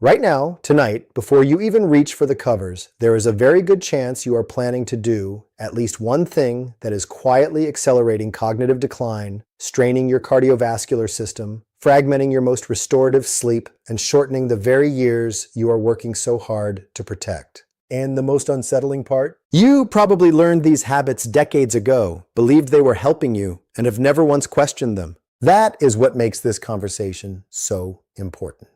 Right now, tonight, before you even reach for the covers, there is a very good chance you are planning to do at least one thing that is quietly accelerating cognitive decline, straining your cardiovascular system, fragmenting your most restorative sleep, and shortening the very years you are working so hard to protect. And the most unsettling part? You probably learned these habits decades ago, believed they were helping you, and have never once questioned them. That is what makes this conversation so important.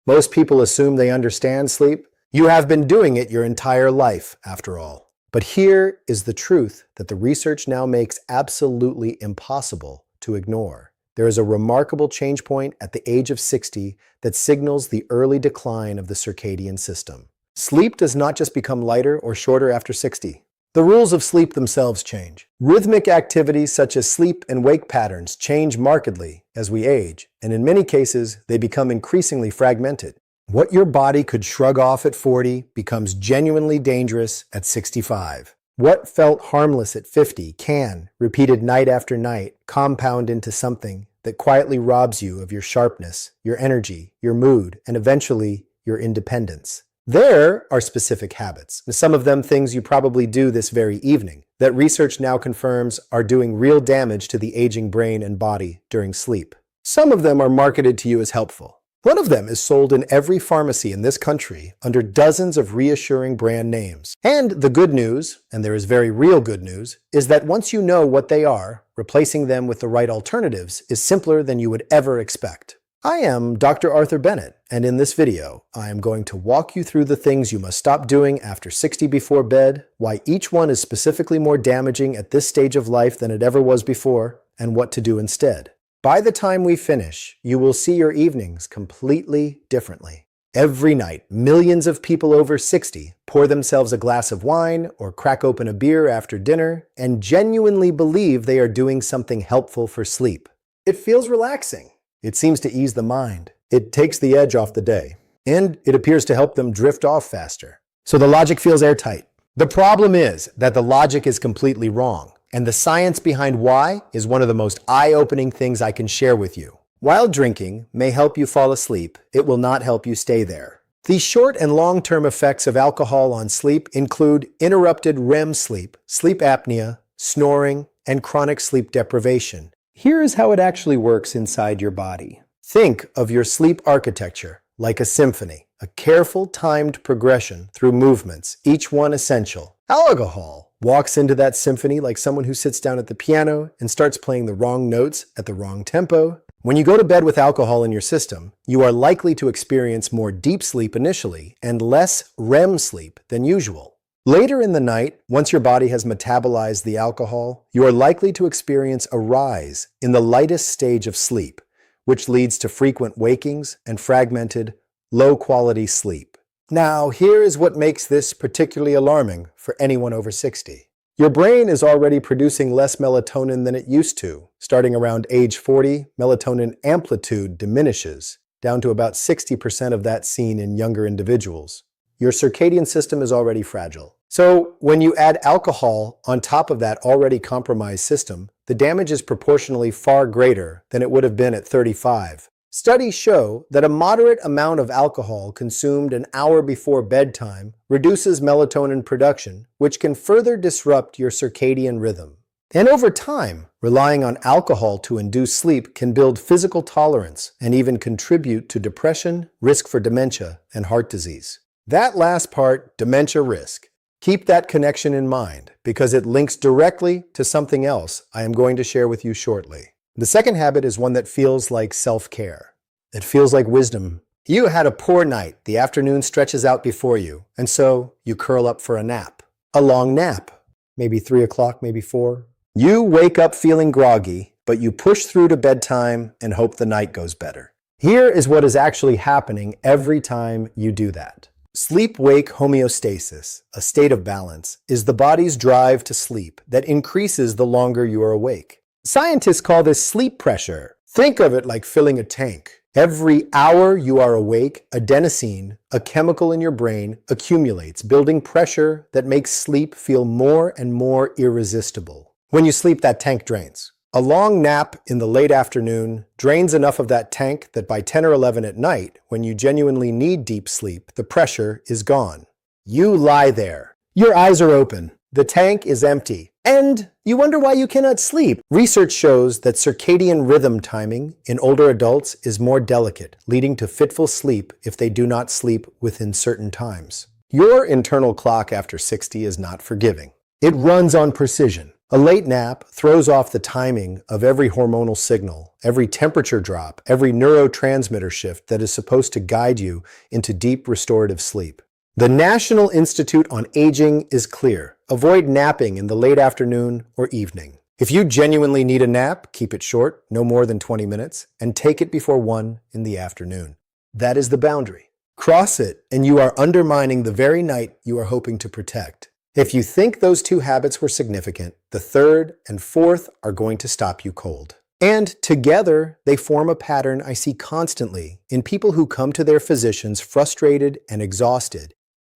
Most people assume they understand sleep. You have been doing it your entire life, after all. But here is the truth that the research now makes absolutely impossible to ignore. There is a remarkable change point at the age of 60 that signals the early decline of the circadian system. Sleep does not just become lighter or shorter after 60. The rules of sleep themselves change. Rhythmic activities such as sleep and wake patterns change markedly as we age, and in many cases, they become increasingly fragmented. What your body could shrug off at 40 becomes genuinely dangerous at 65. What felt harmless at 50 can, repeated night after night, compound into something that quietly robs you of your sharpness, your energy, your mood, and eventually your independence. There are specific habits, some of them things you probably do this very evening, that research now confirms are doing real damage to the aging brain and body during sleep. Some of them are marketed to you as helpful. One of them is sold in every pharmacy in this country under dozens of reassuring brand names. And the good news, and there is very real good news, is that once you know what they are, replacing them with the right alternatives is simpler than you would ever expect. I am Dr. Arthur Bennett, and in this video, I am going to walk you through the things you must stop doing after 60 before bed, why each one is specifically more damaging at this stage of life than it ever was before, and what to do instead. By the time we finish, you will see your evenings completely differently. Every night, millions of people over 60 pour themselves a glass of wine or crack open a beer after dinner and genuinely believe they are doing something helpful for sleep. It feels relaxing. It seems to ease the mind. It takes the edge off the day. And it appears to help them drift off faster. So the logic feels airtight. The problem is that the logic is completely wrong. And the science behind why is one of the most eye-opening things I can share with you. While drinking may help you fall asleep, it will not help you stay there. The short and long-term effects of alcohol on sleep include interrupted REM sleep, sleep apnea, snoring, and chronic sleep deprivation. Here is how it actually works inside your body. Think of your sleep architecture like a symphony, a careful timed progression through movements, each one essential. Alcohol walks into that symphony like someone who sits down at the piano and starts playing the wrong notes at the wrong tempo. When you go to bed with alcohol in your system, you are likely to experience more deep sleep initially and less REM sleep than usual. Later in the night, once your body has metabolized the alcohol, you are likely to experience a rise in the lightest stage of sleep, which leads to frequent wakings and fragmented, low-quality sleep. Now, here is what makes this particularly alarming for anyone over 60. Your brain is already producing less melatonin than it used to. Starting around age 40, melatonin amplitude diminishes, down to about 60% of that seen in younger individuals. Your circadian system is already fragile. So when you add alcohol on top of that already compromised system, the damage is proportionally far greater than it would have been at 35. Studies show that a moderate amount of alcohol consumed an hour before bedtime reduces melatonin production, which can further disrupt your circadian rhythm. And over time, relying on alcohol to induce sleep can build physical tolerance and even contribute to depression, risk for dementia, and heart disease. That last part, dementia risk. Keep that connection in mind because it links directly to something else I am going to share with you shortly. The second habit is one that feels like self-care. It feels like wisdom. You had a poor night, the afternoon stretches out before you, and so you curl up for a nap. A long nap, maybe 3 o'clock, maybe 4. You wake up feeling groggy, but you push through to bedtime and hope the night goes better. Here is what is actually happening every time you do that. Sleep-wake homeostasis, a state of balance, is the body's drive to sleep that increases the longer you are awake. Scientists call this sleep pressure. Think of it like filling a tank. Every hour you are awake, adenosine, a chemical in your brain, accumulates, building pressure that makes sleep feel more and more irresistible. When you sleep, that tank drains. A long nap in the late afternoon drains enough of that tank that by 10 or 11 at night, when you genuinely need deep sleep, the pressure is gone. You lie there. Your eyes are open. The tank is empty. And you wonder why you cannot sleep. Research shows that circadian rhythm timing in older adults is more delicate, leading to fitful sleep if they do not sleep within certain times. Your internal clock after 60 is not forgiving. It runs on precision. A late nap throws off the timing of every hormonal signal, every temperature drop, every neurotransmitter shift that is supposed to guide you into deep restorative sleep. The National Institute on Aging is clear. Avoid napping in the late afternoon or evening. If you genuinely need a nap, keep it short, no more than 20 minutes, and take it before 1 in the afternoon. That is the boundary. Cross it, and you are undermining the very night you are hoping to protect. If you think those two habits were significant, the third and fourth are going to stop you cold. And together, they form a pattern I see constantly in people who come to their physicians frustrated and exhausted,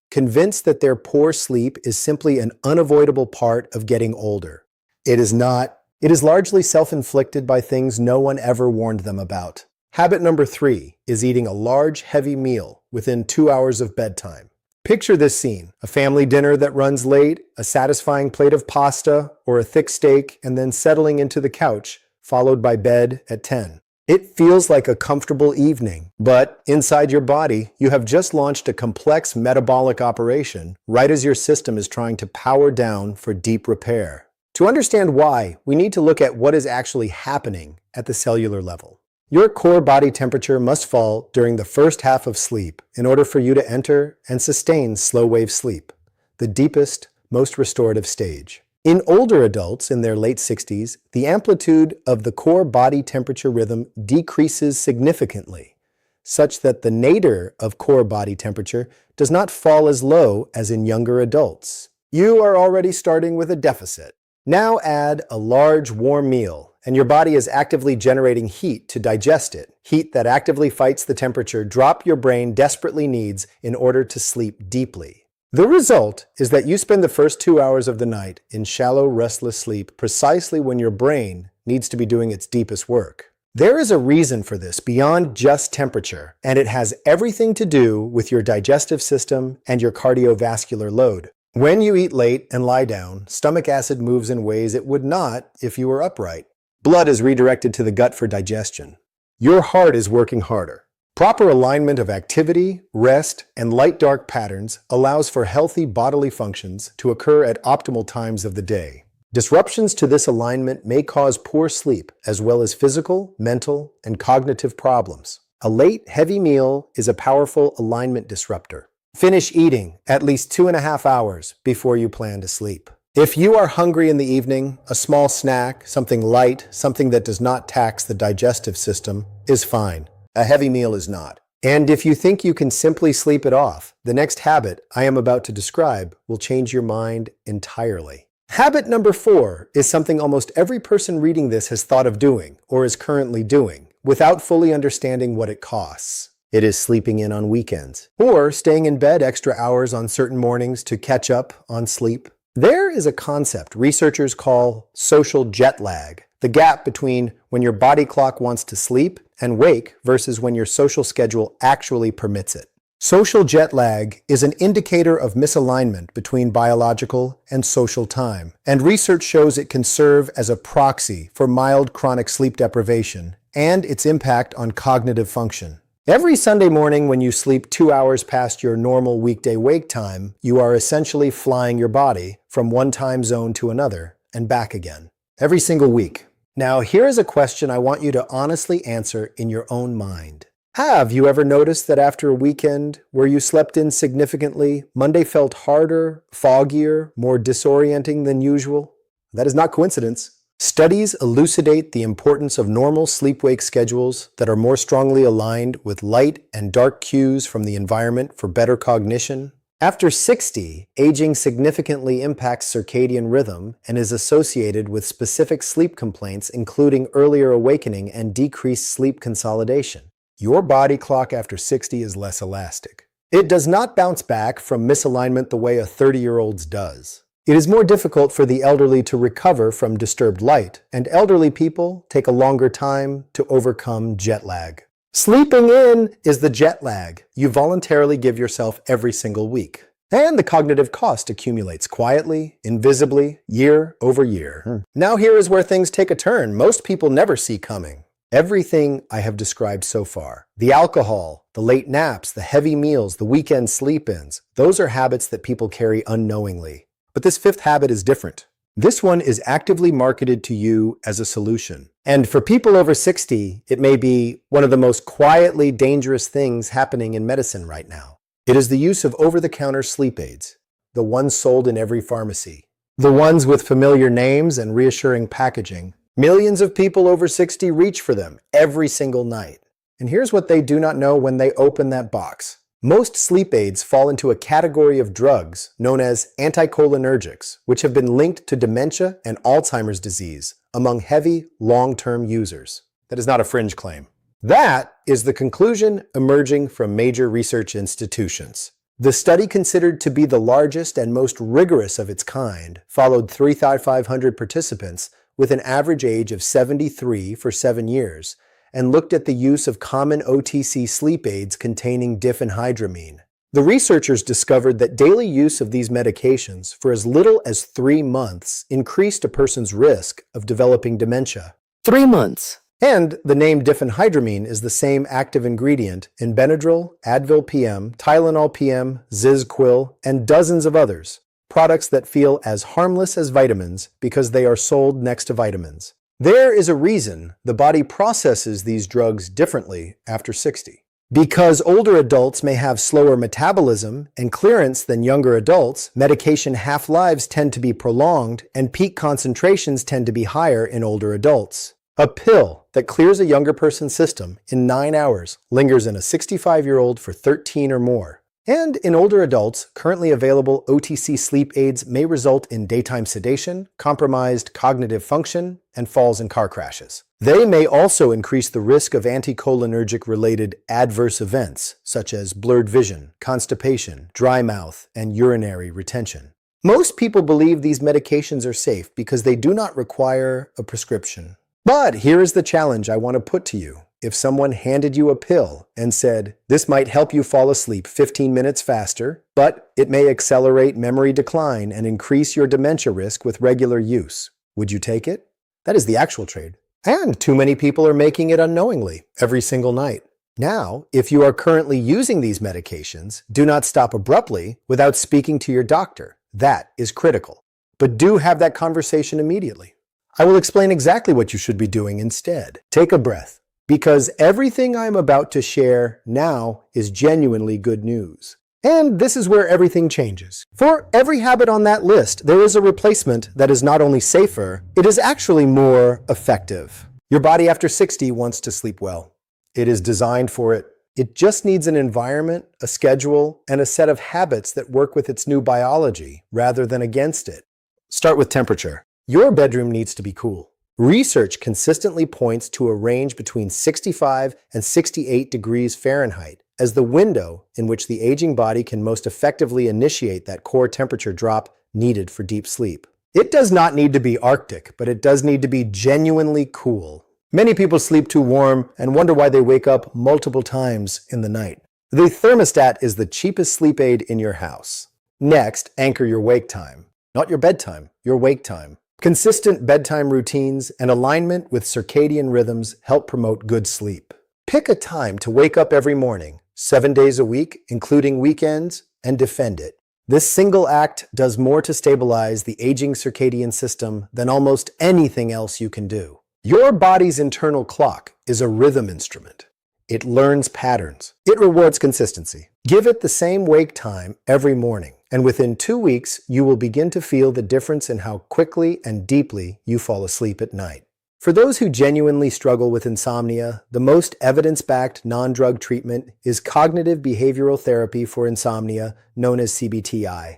convinced that their poor sleep is simply an unavoidable part of getting older. It is not. It is largely self-inflicted by things no one ever warned them about. Habit number 3 is eating a large, heavy meal within 2 hours of bedtime. Picture this scene: a family dinner that runs late, a satisfying plate of pasta or a thick steak, and then settling into the couch, followed by bed at 10. It feels like a comfortable evening, but inside your body, you have just launched a complex metabolic operation right as your system is trying to power down for deep repair. To understand why, we need to look at what is actually happening at the cellular level. Your core body temperature must fall during the first half of sleep in order for you to enter and sustain slow-wave sleep, the deepest, most restorative stage. In older adults in their late 60s, the amplitude of the core body temperature rhythm decreases significantly, such that the nadir of core body temperature does not fall as low as in younger adults. You are already starting with a deficit. Now add a large warm meal, and your body is actively generating heat to digest it, heat that actively fights the temperature drop your brain desperately needs in order to sleep deeply. The result is that you spend the first 2 hours of the night in shallow, restless sleep precisely when your brain needs to be doing its deepest work. There is a reason for this beyond just temperature, and it has everything to do with your digestive system and your cardiovascular load. When you eat late and lie down, stomach acid moves in ways it would not if you were upright. Blood is redirected to the gut for digestion. Your heart is working harder. Proper alignment of activity, rest, and light-dark patterns allows for healthy bodily functions to occur at optimal times of the day. Disruptions to this alignment may cause poor sleep, as well as physical, mental, and cognitive problems. A late, heavy meal is a powerful alignment disruptor. Finish eating at least 2.5 hours before you plan to sleep. If you are hungry in the evening, a small snack, something light, something that does not tax the digestive system, is fine. A heavy meal is not. And if you think you can simply sleep it off, the next habit I am about to describe will change your mind entirely. Habit number 4 is something almost every person reading this has thought of doing or is currently doing without fully understanding what it costs. It is sleeping in on weekends or staying in bed extra hours on certain mornings to catch up on sleep. There is a concept researchers call social jet lag, the gap between when your body clock wants to sleep and wake versus when your social schedule actually permits it. Social jet lag is an indicator of misalignment between biological and social time, and research shows it can serve as a proxy for mild chronic sleep deprivation and its impact on cognitive function. Every Sunday morning when you sleep 2 hours past your normal weekday wake time, you are essentially flying your body from one time zone to another and back again. Every single week. Now, here is a question I want you to honestly answer in your own mind. Have you ever noticed that after a weekend where you slept in significantly, Monday felt harder, foggier, more disorienting than usual? That is not coincidence. Studies elucidate the importance of normal sleep-wake schedules that are more strongly aligned with light and dark cues from the environment for better cognition. After 60, aging significantly impacts circadian rhythm and is associated with specific sleep complaints, including earlier awakening and decreased sleep consolidation. Your body clock after 60 is less elastic. It does not bounce back from misalignment the way a 30-year-old's does. It is more difficult for the elderly to recover from disturbed light, and elderly people take a longer time to overcome jet lag. Sleeping in is the jet lag you voluntarily give yourself every single week. And the cognitive cost accumulates quietly, invisibly, year over year. Now here is where things take a turn most people never see coming. Everything I have described so far, the alcohol, the late naps, the heavy meals, the weekend sleep-ins, those are habits that people carry unknowingly. But this fifth habit is different. This one is actively marketed to you as a solution. And for people over 60, it may be one of the most quietly dangerous things happening in medicine right now. It is the use of over-the-counter sleep aids, the ones sold in every pharmacy, the ones with familiar names and reassuring packaging. Millions of people over 60 reach for them every single night. And here's what they do not know when they open that box. Most sleep aids fall into a category of drugs known as anticholinergics, which have been linked to dementia and Alzheimer's disease among heavy, long-term users. That is not a fringe claim. That is the conclusion emerging from major research institutions. The study, considered to be the largest and most rigorous of its kind, followed 3,500 participants with an average age of 73 for 7 years, and looked at the use of common OTC sleep aids containing diphenhydramine. The researchers discovered that daily use of these medications for as little as 3 months increased a person's risk of developing dementia. 3 months. And the name diphenhydramine is the same active ingredient in Benadryl, Advil PM, Tylenol PM, Zizquil, and dozens of others, products that feel as harmless as vitamins because they are sold next to vitamins. There is a reason the body processes these drugs differently after 60. Because older adults may have slower metabolism and clearance than younger adults, medication half-lives tend to be prolonged and peak concentrations tend to be higher in older adults. A pill that clears a younger person's system in 9 hours lingers in a 65-year-old for 13 or more. And in older adults, currently available OTC sleep aids may result in daytime sedation, compromised cognitive function, and falls in car crashes. They may also increase the risk of anticholinergic-related adverse events, such as blurred vision, constipation, dry mouth, and urinary retention. Most people believe these medications are safe because they do not require a prescription. But here is the challenge I want to put to you. If someone handed you a pill and said, this might help you fall asleep 15 minutes faster, but it may accelerate memory decline and increase your dementia risk with regular use, would you take it? That is the actual trade. And too many people are making it unknowingly every single night. Now, if you are currently using these medications, do not stop abruptly without speaking to your doctor. That is critical. But do have that conversation immediately. I will explain exactly what you should be doing instead. Take a breath. Because everything I'm about to share now is genuinely good news. And this is where everything changes. For every habit on that list, there is a replacement that is not only safer, it is actually more effective. Your body after 60 wants to sleep well. It is designed for it. It just needs an environment, a schedule, and a set of habits that work with its new biology rather than against it. Start with temperature. Your bedroom needs to be cool. Research consistently points to a range between 65 and 68 degrees Fahrenheit as the window in which the aging body can most effectively initiate that core temperature drop needed for deep sleep. It does not need to be Arctic, but it does need to be genuinely cool. Many people sleep too warm and wonder why they wake up multiple times in the night. The thermostat is the cheapest sleep aid in your house. Next, anchor your wake time. Not your bedtime, your wake time. Consistent bedtime routines and alignment with circadian rhythms help promote good sleep. Pick a time to wake up every morning, 7 days a week, including weekends, and defend it. This single act does more to stabilize the aging circadian system than almost anything else you can do. Your body's internal clock is a rhythm instrument. It learns patterns. It rewards consistency. Give it the same wake time every morning, and within 2 weeks, you will begin to feel the difference in how quickly and deeply you fall asleep at night. For those who genuinely struggle with insomnia, the most evidence-backed non-drug treatment is cognitive behavioral therapy for insomnia, known as CBTI.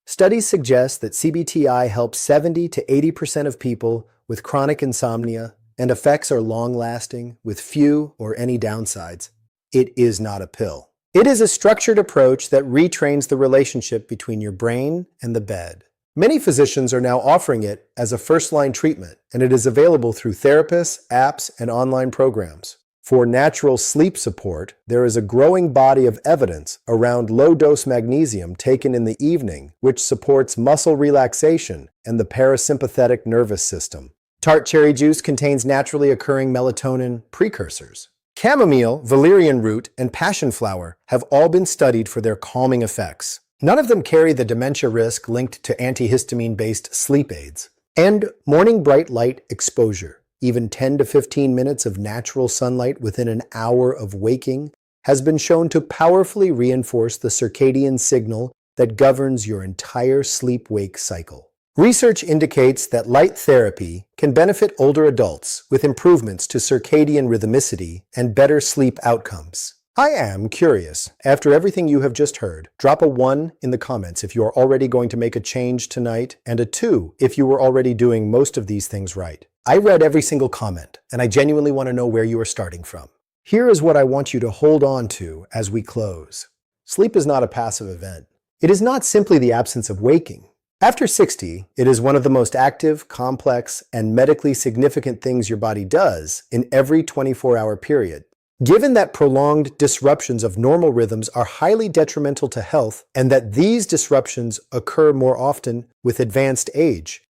Studies suggest that CBTI helps 70 to 80% of people with chronic insomnia, and effects are long-lasting with few or any downsides. It is not a pill. It is a structured approach that retrains the relationship between your brain and the bed. Many physicians are now offering it as a first-line treatment, and it is available through therapists, apps, and online programs. For natural sleep support, there is a growing body of evidence around low-dose magnesium taken in the evening, which supports muscle relaxation and the parasympathetic nervous system. Tart cherry juice contains naturally occurring melatonin precursors. Chamomile, valerian root, and passion flower have all been studied for their calming effects. None of them carry the dementia risk linked to antihistamine-based sleep aids. And morning bright light exposure. Even 10 to 15 minutes of natural sunlight within an hour of waking has been shown to powerfully reinforce the circadian signal that governs your entire sleep-wake cycle. Research indicates that light therapy can benefit older adults with improvements to circadian rhythmicity and better sleep outcomes. I am curious. After everything you have just heard, drop a 1 in the comments if you are already going to make a change tonight, and a 2 if you were already doing most of these things right. I read every single comment, and I genuinely want to know where you are starting from. Here is what I want you to hold on to as we close. Sleep is not a passive event. It is not simply the absence of waking. After 60, it is one of the most active, complex, and medically significant things your body does in every 24-hour period. Given that prolonged disruptions of normal rhythms are highly detrimental to health and that these disruptions occur more often with advanced age,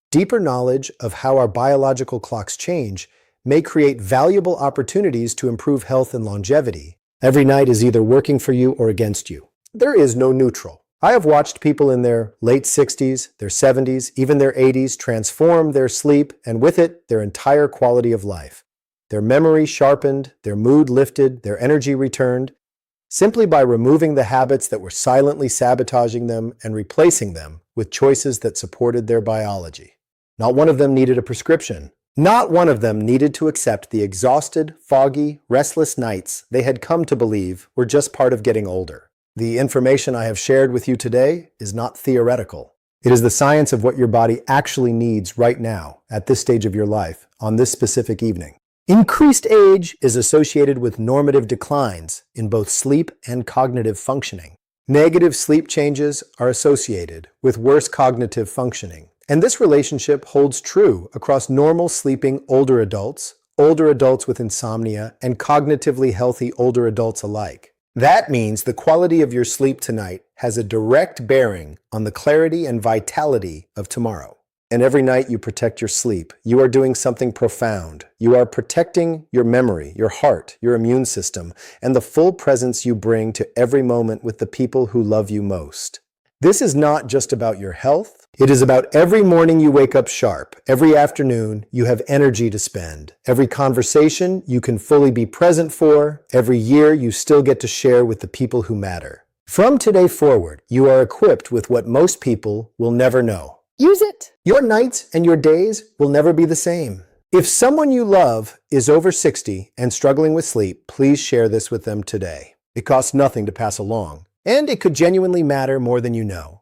deeper knowledge of how our biological clocks change may create valuable opportunities to improve health and longevity. Every night is either working for you or against you. There is no neutral. I have watched people in their late 60s, their 70s, even their 80s transform their sleep and with it, their entire quality of life. Their memory sharpened, their mood lifted, their energy returned, simply by removing the habits that were silently sabotaging them and replacing them with choices that supported their biology. Not one of them needed a prescription. Not one of them needed to accept the exhausted, foggy, restless nights they had come to believe were just part of getting older. The information I have shared with you today is not theoretical. It is the science of what your body actually needs right now, at this stage of your life, on this specific evening. Increased age is associated with normative declines in both sleep and cognitive functioning. Negative sleep changes are associated with worse cognitive functioning. And this relationship holds true across normal sleeping older adults with insomnia, and cognitively healthy older adults alike. That means the quality of your sleep tonight has a direct bearing on the clarity and vitality of tomorrow. And every night you protect your sleep, you are doing something profound. You are protecting your memory, your heart, your immune system, and the full presence you bring to every moment with the people who love you most. This is not just about your health. It is about every morning you wake up sharp. Every afternoon you have energy to spend. Every conversation you can fully be present for. Every year you still get to share with the people who matter. From today forward, you are equipped with what most people will never know. Use it. Your nights and your days will never be the same. If someone you love is over 60 and struggling with sleep, please share this with them today. It costs nothing to pass along, and it could genuinely matter more than you know.